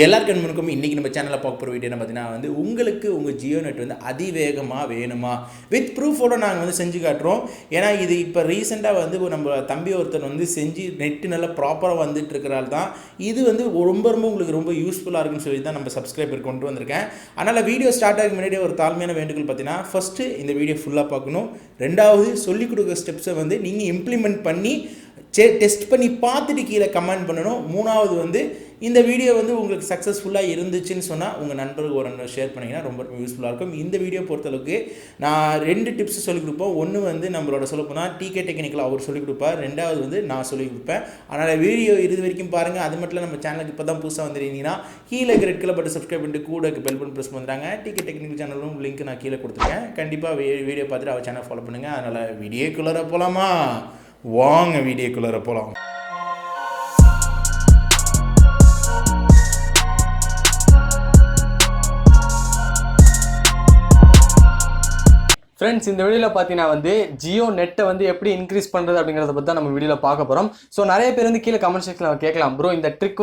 எல்லாருக்கும் இன்றைக்கி நம்ம சேனலில் பார்க்க போகிற வீடியோ பார்த்தீங்கன்னா உங்களுக்கு உங்கள் ஜியோ நெட் அதிவேகமாக வேணுமா வித் ப்ரூஃபோடு நாங்கள் செஞ்சு காட்டுறோம். ஏன்னா இது இப்போ ரீசெண்டாக நம்ம தம்பி ஒருத்தர் செஞ்சு நெட்டு நல்லா ப்ராப்பராக வந்துட்டு இருக்கிறாள் தான் இது ரொம்ப உங்களுக்கு ரொம்ப யூஸ்ஃபுல்லாக இருக்குன்னு சொல்லி தான் நம்ம சப்ஸ்கிரைபர் கொண்டு வந்திருக்கேன். அதனால் வீடியோ ஸ்டார்ட் ஆகும் முன்னாடியே ஒரு தாழ்மையான வேண்டுகோள் பார்த்தீங்கன்னா ஃபஸ்ட்டு இந்த வீடியோ ஃபுல்லாக பார்க்கணும். ரெண்டாவது சொல்லிக் கொடுக்குற ஸ்டெப்ஸை நீங்கள் இம்ப்ளிமெண்ட் பண்ணி டெஸ்ட் பண்ணி பார்த்துட்டு கீழே கமெண்ட் பண்ணணும். மூணாவது இந்த வீடியோ உங்களுக்கு சக்ஸஸ்ஃபுல்லாக இருந்துச்சுன்னு சொன்னால் உங்கள் நண்பருக்கு ஒரு ஷேர் பண்ணிங்கன்னா ரொம்ப யூஸ்ஃபுல்லாக இருக்கும். இந்த வீடியோ பொறுத்தளவுக்கு நான் 2 டிப்ஸ் சொல்லிக் கொடுப்போம். ஒன்று நம்மளோட சொல்லப்போனால் டிகே டெக்னிக்கல் அவர் சொல்லிக் கொடுப்பார், ரெண்டாவது நான் சொல்லிக் கொடுப்பேன். அதனால் வீடியோ இது வரைக்கும் பாருங்கள். அது மட்டும் இல்லை, நம்ம சேனலுக்கு இப்போ தான் புதுசாக வந்துருந்தீங்கன்னா கீழே ரெட் கலர் பட்டன் சப்ஸ்கிரைப் பண்ணிட்டு கூட பெல் பட்டன் ப்ரெஸ் பண்ணுறாங்க. டிகே டெக்னிக்கல் சேனலும் லிங்க் நான் கீழே கொடுத்துருக்கேன். கண்டிப்பாக வீடியோ பார்த்துட்டு அவர் சேனல் ஃபாலோ பண்ணுங்கள். அதனால் வீடியோக்குள்ளே போகலாமா? வாங்க வீடியோக்குள்ளே போகலாம். ஃப்ரெண்ட்ஸ், இந்த வீடியோவில் பார்த்தீங்கன்னா ஜியோ நெட்டை எப்படி இன்க்ரீஸ் பண்ணுறது அப்படிங்கிறத பற்றி தான் நம்ம வீடியோவில் பார்க்க போகிறோம். ஸோ நிறைய பேர் கீழே கமெண்ட் செக்ஷனில் கேட்கலாம், ப்ரோ இந்த ட்ரிக்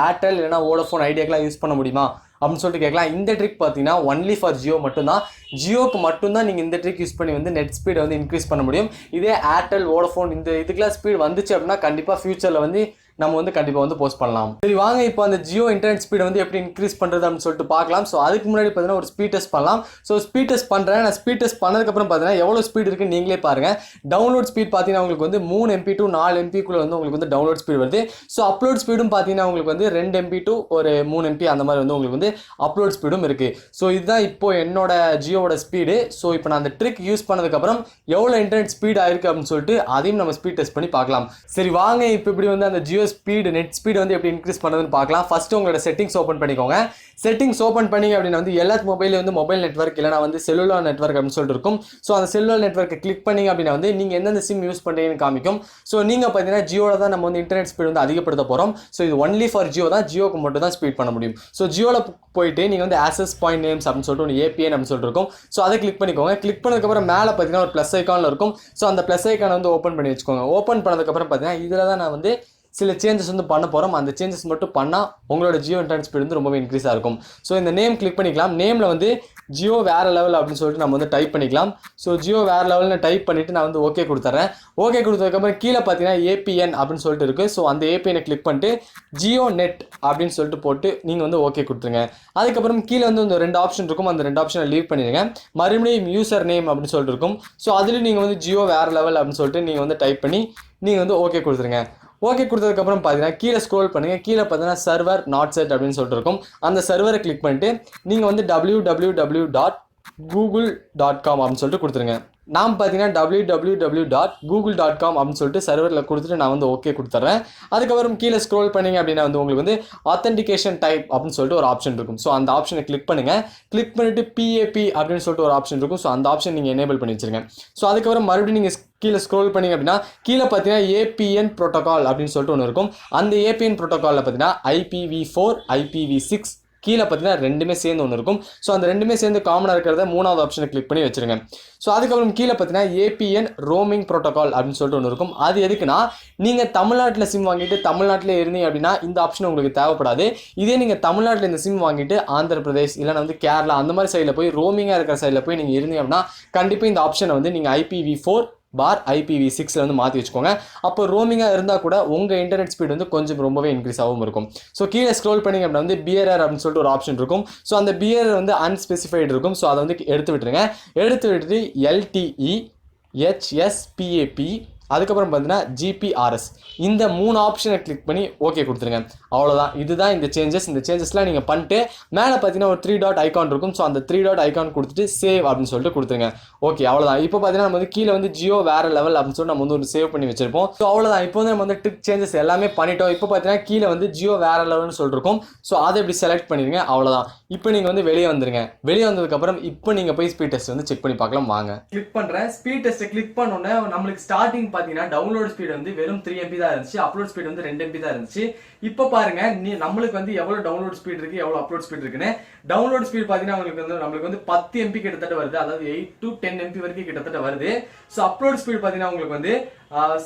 ஏர்டெல் இல்லைனா வோடஃபோன் ஐடியாக்கெலாம் யூஸ் பண்ண முடியுமா அப்படின்னு சொல்லிட்டு கேட்கலாம். இந்த ட்ரிக் பார்த்தீங்கன்னா ஒன்லி ஃபார் ஜியோ மட்டும்தான். ஜியோக்கு மட்டும்தான் நீங்கள் இந்த ட்ரிக் யூஸ் பண்ணி நெட் ஸ்பீடை இன்க்ரீஸ் பண்ண முடியும். இதே ஏர்டெல் வோடஃபோன் இந்த இதுக்கெல்லாம் ஸ்பீட் வந்துச்சு அப்படின்னா கண்டிப்பாக ஃபியூச்சரில் நம்ம கண்டிப்பாக போஸ்ட் பண்ணலாம். சரி வாங்க, இப்போ அந்த ஜியோ இன்டர்நெட் ஸ்பீடை எப்படி இன்க்ரீஸ் பண்ணுறது அப்படின்னு சொல்லிட்டு பார்க்கலாம். ஸோ அதுக்கு முன்னாடி பார்த்தீங்கன்னா ஒரு ஸ்பீட் டெஸ்ட் பண்ணலாம். ஸோ ஸ்பீட் டெஸ்ட் பண்ணுறேன். நான் ஸ்பீட் டெஸ்ட் பண்ணதுக்கப்புறம் பார்த்தீங்கன்னா எவ்வளோ ஸ்பீட் இருக்குன்னு நீங்களே பாருங்கள். டவுன்லோட் ஸ்பீட் பார்த்தீங்கன்னா உங்களுக்கு 3 MB to 4 MBக்குள்ளே உங்களுக்கு டவுன்லோட் ஸ்பீட் வருது. ஸோ அப்லோட் ஸ்பீடும் பார்த்தீங்கன்னா உங்களுக்கு 2 MB to ஒரு 3 MB அந்த மாதிரி உங்களுக்கு அப்லோட் ஸ்பீடும் இருக்குது. ஸோ இதுதான் இப்போ என்னோட ஜியோவோட ஸ்பீடு. ஸோ இப்போ நான் அந்த ட்ரிக் யூஸ் பண்ணதுக்கப்புறம் எவ்வளோ இன்டர்நெட் ஸ்பீட் ஆயிருக்கு அப்படின்னு சொல்லிட்டு அதையும் நம்ம ஸ்பீட் டெஸ்ட் பண்ணி பார்க்கலாம். சரி வாங்க, இப்போ இப்படி அந்த ஜியோ ஸ்பீடு நெட் ஸ்பீடு எப்படி இன்க்ரீஸ் பண்ணுறதுன்னு பார்க்கலாம். ஃபர்ஸ்ட் உங்களோட செட்டிங்ஸ் ஓப்பன் பண்ணிக்கோங்க. செட்டிங்ஸ் ஓப்பன் பண்ணி அப்படின்னா எல்லா மொபைலும் மொபைல் நெட்வொர்க் இல்லைனா செல்லுலார் நெட்வொர்க் அப்படின்னு சொல்லிட்டு இருக்கும். ஸோ அந்த செல்லுலார் நெட்வொர்க்கை கிளிக் பண்ணிங்க அப்படின்னா நீங்கள் எந்தெந்த சிம் யூஸ் பண்ணுறீங்கன்னு காமிக்கும். ஸோ நீங்கள் பார்த்தீங்கன்னா ஜியோவில் தான் நம்ம இன்டர்நெட் ஸ்பீடு அதிகப்படுத்த போகிறோம். ஸோ இது ஒன்லி ஃபார் ஜியோ தான், ஜியோக்கு மட்டும் தான் ஸ்பீட் பண்ண முடியும். ஸோ ஜியோவில் போயிட்டு நீங்கள் ஆக்சஸ் பாயிண்ட் நேம்ஸ் அப்படின்னு சொல்லிட்டு ஒரு APN அப்படின்னு சொல்லிட்டு இருக்கும். ஸோ அதை கிளிக் பண்ணிக்கோங்க. கிளிக் பண்ணதுக்கப்புறம் மேலே பார்த்தீங்கன்னா ஒரு ப்ளஸ் ஐக்கானில் இருக்கும். ஸோ அந்த ப்ளஸ் ஐக்கானை ஓப்பன் பண்ணி வச்சுக்கோங்க. ஓப்பன் பண்ணதுக்கப்புறம் பார்த்தீங்கன்னா இதில் தான் நான் சில சேஞ்சஸ் பண்ண போகிறோம். அந்த சேஞ்சஸ் மட்டும் பண்ணால் உங்களோட ஜியோ இன்டர்நெட் ஸ்பீடு ரொம்பவே இன்க்ரீஸாக இருக்கும். ஸோ இந்த நேம் கிளிக் பண்ணிக்கலாம். நேமில் ஜியோ வேறு லெவல் அப்படின்னு சொல்லிட்டு நம்ம டைப் பண்ணிக்கலாம். ஸோ ஜியோ வேறு லெவலில் டைப் பண்ணிவிட்டு நான் ஓகே கொடுத்துட்றேன். ஓகே கொடுத்ததுக்கப்புறம் கீழே பார்த்தீங்கன்னா APN அப்படின்னு சொல்லிட்டு இருக்குது. ஸோ அந்த APN கிளிக் பண்ணிட்டு ஜியோ நெட் அப்படின்னு சொல்லிட்டு போட்டு நீங்கள் ஓகே கொடுத்துருங்க. அதுக்கப்புறம் கீழே இந்த 2 ஆப்ஷன் இருக்கும். அந்த 2 ஆப்ஷனை லீவ் பண்ணிடுங்க. மறுபடியும் யூசர் நேம் அப்படின்னு சொல்லிட்டு இருக்கும். ஸோ அதுலேயும் நீங்கள் ஜியோ வேறு லெவல் அப்படின்னு சொல்லிட்டு நீங்கள் டைப் பண்ணி நீங்கள் ஓகே கொடுத்துருங்க. ஓகே கொடுத்ததுக்கப்புறம் பார்த்தீங்கன்னா கீழே ஸ்க்ரோல் பண்ணுங்கள். கீழே பார்த்தீங்கன்னா சர்வர் நாட் செட் அப்படின்னு சொல்லிட்டு இருக்கும். அந்த சர்வரை கிளிக் பண்ணிட்டு நீங்கள் www.google.com அப்படின்னு சொல்லிட்டு கொடுத்துருங்க. நான் பார்த்தீங்கன்னா www.google.com அப்படின்னு சொல்லிட்டு சர்வரில் கொடுத்துட்டு நான் ஓகே கொடுத்துட்றேன். அதுக்கப்புறம் கீழே ஸ்க்ரோல் பண்ணிங்க அப்படின்னா உங்களுக்கு ஆத்தென்டிகேஷன் டைப் அப்படின்னு சொல்லிட்டு ஒரு ஆப்ஷன் இருக்கும். ஸோ அந்த ஆப்ஷனை கிளிக் பண்ணுங்கள். கிளிக் பண்ணிவிட்டு PAP அப்படின்னு சொல்லிட்டு ஒரு ஆப்ஷன் இருக்கும். ஸோ அந்த ஆப்ஷன் நீங்கள் எனேபிள் பண்ணி வச்சுருங்க. ஸோ அதுக்கப்புறம் மறுபடியும் நீங்கள் கீழே ஸ்க்ரோல் பண்ணிங்க அப்படின்னா கீழே பார்த்தீங்கன்னா APN ப்ரோட்டோகால் அப்படின்னு சொல்லிட்டு ஒன்று இருக்கும். அந்த APN ப்ரோட்டோகாலில் பார்த்தீங்கன்னா IPv4 IPv6 கீழே பார்த்தீங்கன்னா ரெண்டுமே சேர்ந்து ஒன்று இருக்கும். ஸோ அந்த ரெண்டுமே சேர்ந்து காமனாக இருக்கிறத 3வது ஆப்ஷனை கிளிக் பண்ணி வச்சுருங்க. ஸோ அதுக்கப்புறம் கீழே பார்த்தீங்கன்னா APN ரோமிங் ப்ரோட்டோகால் அப்படின்னு சொல்லிட்டு ஒன்று இருக்கும். அது எதுக்குன்னா நீங்கள் தமிழ்நாட்டில் சிம் வாங்கிட்டு தமிழ்நாட்டில் இருந்தீங்க அப்படின்னா இந்த ஆப்ஷன் உங்களுக்கு தேவைப்படாது. இதே நீங்கள் தமிழ்நாட்டில் இந்த சிம் வாங்கிட்டு ஆந்திர பிரதேஷ் இல்லைனா கேரளா அந்த மாதிரி சைடில் போய் ரோமிங்காக இருக்கிற சைடில் போய் நீங்கள் இருந்தீங்க அப்படின்னா கண்டிப்பாக இந்த ஆப்ஷனை நீங்கள் IPv4 IPv6 மாற்றி வச்சுக்கோங்க. அப்போ ரோமிங்காக இருந்தால் கூட உங்கள் இன்டர்நெட் ஸ்பீடு கொஞ்சம் ரொம்பவே இன்க்ரீஸ் ஆகும் இருக்கும். ஸோ கீழே ஸ்க்ரோல் பண்ணிங்க அப்படின்னா BRR அப்படின்னு சொல்லிட்டு ஒரு ஆப்ஷன் இருக்கும். ஸோ அந்த BRR அன்ஸ்பெசிஃபைடு இருக்கும். ஸோ அதை எடுத்து விட்டுருங்க. எடுத்து விட்டுட்டு LTE HSPAP அதுக்கப்புறம் பார்த்தீங்கன்னா GPRS இந்த 3 ஆப்ஷனை கிளிக் பண்ணி ஓகே கொடுத்துருங்க. அவ்வளோதான். இதுதான் இந்த சேஞ்சஸ். இந்த சேஞ்சஸ்லாம் நீங்கள் பண்ணிட்டு மேலே பார்த்தீங்கன்னா ஒரு 3 டாட் ஐக்கான் இருக்கும். ஸோ அந்த 3 டாட் ஐக்கான் கொடுத்துட்டு சேவ் அப்படின்னு சொல்லிட்டு கொடுத்துருங்க. ஓகே அவ்வளோதான். இப்போ பார்த்தீங்கன்னா நம்ம கீழே ஜியோ வேறு லெவல் அப்படின்னு சொல்லிட்டு நம்ம ஒரு சேவ் பண்ணி வச்சிருப்போம். ஸோ அவ்வளோதான். இப்போ நம்ம ட்ரிக் சேஞ்சஸ் எல்லாமே பண்ணிட்டோம். இப்போ பார்த்தீங்கன்னா கீழே ஜியோ வேறு லெவல்னு சொல்லிருக்கும். ஸோ அதை இப்படி செலக்ட் பண்ணிடுங்க. அவ்வளோதான். இப்போ நீங்கள் வெளியே வந்துருங்க. வெளியே வந்ததுக்கப்புறம் இப்போ நீங்கள் போய் ஸ்பீட் டெஸ்ட் செக் பண்ணி பார்க்கலாம். வாங்க கிளிக் பண்ணுறேன். ஸ்பீட் டெஸ்ட்டை கிளிக் பண்ணோன்னே நம்மளுக்கு ஸ்டார்டிங் பார்த்தீங்கன்னா டவுன்லோட் ஸ்பீடு வெறும் 3 MB தான் இருந்துச்சு. அப்லோட் ஸ்பீடு 2 MB தான் இருந்துச்சு. இப்போ பாருங்க நம்மளுக்கு எவ்வளவு டவுன்லோட் ஸ்பீட் இருக்கு, எவ்வளவு அப்லோட் ஸ்பீட் இருக்குன்னு. டவுன்லோட் ஸ்பீட் பாத்தீங்கன்னா நம்மளுக்கு 10 MB கிட்டத்தட்ட வருது. அதாவது 8 to 10 MB வரைக்கும் கிட்டத்தட்ட வருது. ஸோ அப்லோட் ஸ்பீட் பாத்தீங்கன்னா உங்களுக்கு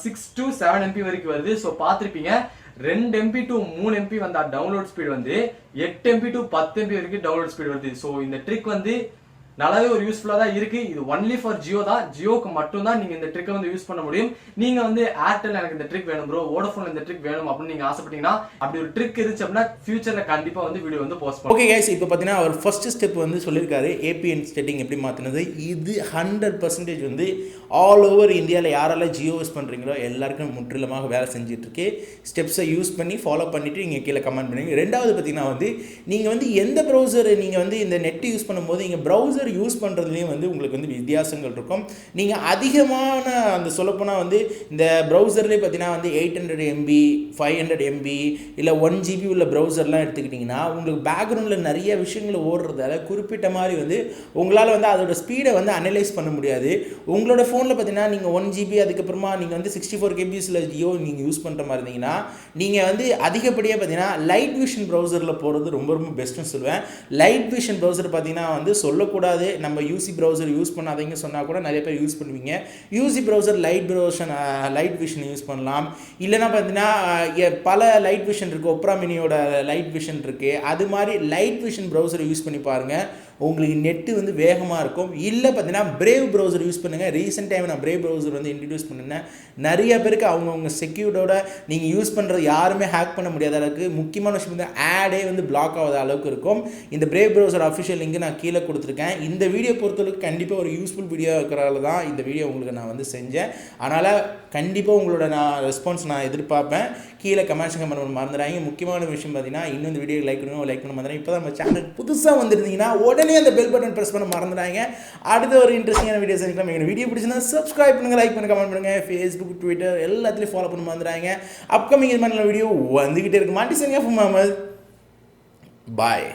6 to 7 MB வரைக்கும் வருது. ஸோ பார்த்துருப்பீங்க 2 MB to 3 MB வந்தா டவுன்லோட் ஸ்பீட் வந்து 8 MB to 10 MB வரைக்கும் டவுன்லோட் ஸ்பீட் வருது. ஸோ இந்த ட்ரிக் வந்து நல்லாவே ஒரு யூஸ்ஃபுல்லா தான் இருக்கு. இது ஒன்லி ஃபார் ஜியோ தான். ஜியோக்கு மட்டும் தான் நீங்க இந்த ட்ரிக்கை வந்து யூஸ் பண்ண முடியும். நீங்க வந்து ஏர்டெல் எனக்கு இந்த ட்ரிக் வேணும் ப்ரோ, வோடஃபோன் இந்த ட்ரிக் வேணும் அப்படின்னு நீங்க ஆசைப்பட்டீங்கன்னா அப்படி ஒரு ட்ரிக் இருந்துச்சு அப்படின்னா ஃபியூச்சர்ல கண்டிப்பா வந்து வீடியோ வந்து போஸ்ட் பண்ணுவோம். ஓகே கைஸ், இப்போ பார்த்தீங்கன்னா அவர் ஃபர்ஸ்ட் ஸ்டெப் வந்து சொல்லியிருக்காரு ஏபிஎன் செட்டிங் எப்படி மாற்றினது. இது 100% வந்து ஆல் ஓவர் இந்தியாவில் யாரெல்லாம் ஜியோ யூஸ் பண்ணுறீங்களோ எல்லாருக்கும் முற்றிலுமாக வேலை செஞ்சுட்ருக்கு. ஸ்டெப்ஸை யூஸ் பண்ணி ஃபாலோ பண்ணிவிட்டு நீங்கள் கீழே கமெண்ட் பண்ணுங்க. ரெண்டாவது பார்த்தீங்கன்னா வந்து நீங்கள் வந்து எந்த ப்ரௌசர் நீங்கள் வந்து இந்த நெட் யூஸ் பண்ணும்போது நீங்கள் ப்ரௌசர் யூஸ் பண்ணுறதுலேயும் வந்து உங்களுக்கு வந்து வித்தியாசங்கள் இருக்கும். நீங்கள் அதிகமான அந்த சொல்லப்போனால் வந்து இந்த ப்ரௌசர்லேயே பார்த்தீங்கன்னா வந்து 800 MB 500 MB இல்லை 1 GB உள்ள ப்ரௌசர்லாம் எடுத்துக்கிட்டிங்கன்னா உங்களுக்கு பேக்ரவுண்டில் நிறைய விஷயங்கள் ஓடுறதால குறிப்பிட்ட மாதிரி வந்து உங்களால் வந்து அதோட ஸ்பீடை வந்து அனலைஸ் பண்ண முடியாது. உங்களோட ஃபோனில் பார்த்தீங்கன்னா நீங்கள் 1 GB அதுக்கப்புறமா நீங்கள் வந்து 64 KBஸில் ஜியோ நீங்கள் யூஸ் பண்ணுற மாதிரி இருந்தீங்கன்னா நீங்கள் வந்து அதிகப்படியாக பார்த்தீங்கன்னா லைட் விஷன் ப்ரௌசரில் போகிறது ரொம்ப ரொம்ப பெஸ்ட்டுன்னு சொல்லுவேன். லைட் விஷன் ப்ரௌசர் பார்த்தீங்கன்னா வந்து சொல்லக்கூடாது, நம்ம யூசி ப்ரௌசர் யூஸ் பண்ணாதீங்க சொன்னால் கூட நிறைய பேர் யூஸ் பண்ணுவீங்க. UC browser light vision use பண்ணலாம். இல்லைனா பார்த்தீங்கன்னா பல லைட் விஷன் இருக்குது, ஒப்ரா மினியோட லைட் விஷன் இருக்குது. அது மாதிரி லைட் விஷன் ப்ரௌசர் யூஸ் பண்ணி பாருங்கள், உங்களுக்கு நெட்டு வந்து வேகமாக இருக்கும். இல்லை பார்த்தீங்கன்னா பிரேவ் ப்ரௌசர் யூஸ் பண்ணுங்கள். ரீசெண்ட் டைம் நான் பிரேவ் ப்ரௌசர் வந்து இன்ட்ரடியூஸ் பண்ணினேன். நிறைய பேருக்கு அவங்கவுங்க செக்யூர்டோட நீங்கள் யூஸ் பண்ணுறது யாருமே ஹேக் பண்ண முடியாத அளவுக்கு, முக்கியமான விஷயம் வந்து ஆடே வந்து பிளாக் ஆகாத அளவுக்கு இருக்கும். இந்த பிரேவ் ப்ரௌசர் அஃபிஷியல் லிங்க் நான் கீழே கொடுத்துருக்கேன். இந்த வீடியோ பொறுத்தளவுக்கு கண்டிப்பாக ஒரு யூஸ்ஃபுல் வீடியோ இருக்கிறதால தான் இந்த வீடியோ உங்களுக்கு நான் வந்து செஞ்சேன். அதனால் கண்டிப்பாக உங்களோட ரெஸ்பான்ஸ் நான் எதிர்பார்ப்பேன். கீழே கமெண்ட்ஸ் பண்ண மறந்துடாங்க. முக்கியமான விஷயம் பார்த்தீங்கன்னா இன்னும் இந்த வீடியோ லைக் பண்ண மறந்துடாங்க. இப்போ தான் நம்ம சேனல் புதுசாக வந்திருந்தீங்கன்னா உடனே அந்த பெல் பட்டன் ப்ரெஸ் பண்ண மறந்துடாங்க. அடுத்த ஒரு இன்ட்ரெஸ்டிங்கான வீடியோஸ் இருக்கலாம். எங்கள் வீடியோ பிடிச்சிருந்தா சப்ஸ்கிரைப் பண்ணுங்கள், லைக் பண்ணுங்கள், கமெண்ட் பண்ணுங்கள். ஃபேஸ்புக், ட்விட்டர் எல்லாத்துலேயும் ஃபாலோ பண்ண மறந்துடாங்க. அப்கமிங் இது மாதிரி வீடியோ வந்துக்கிட்டே இருக்கு. மாட்டி சரிங்க முகமது பாய்.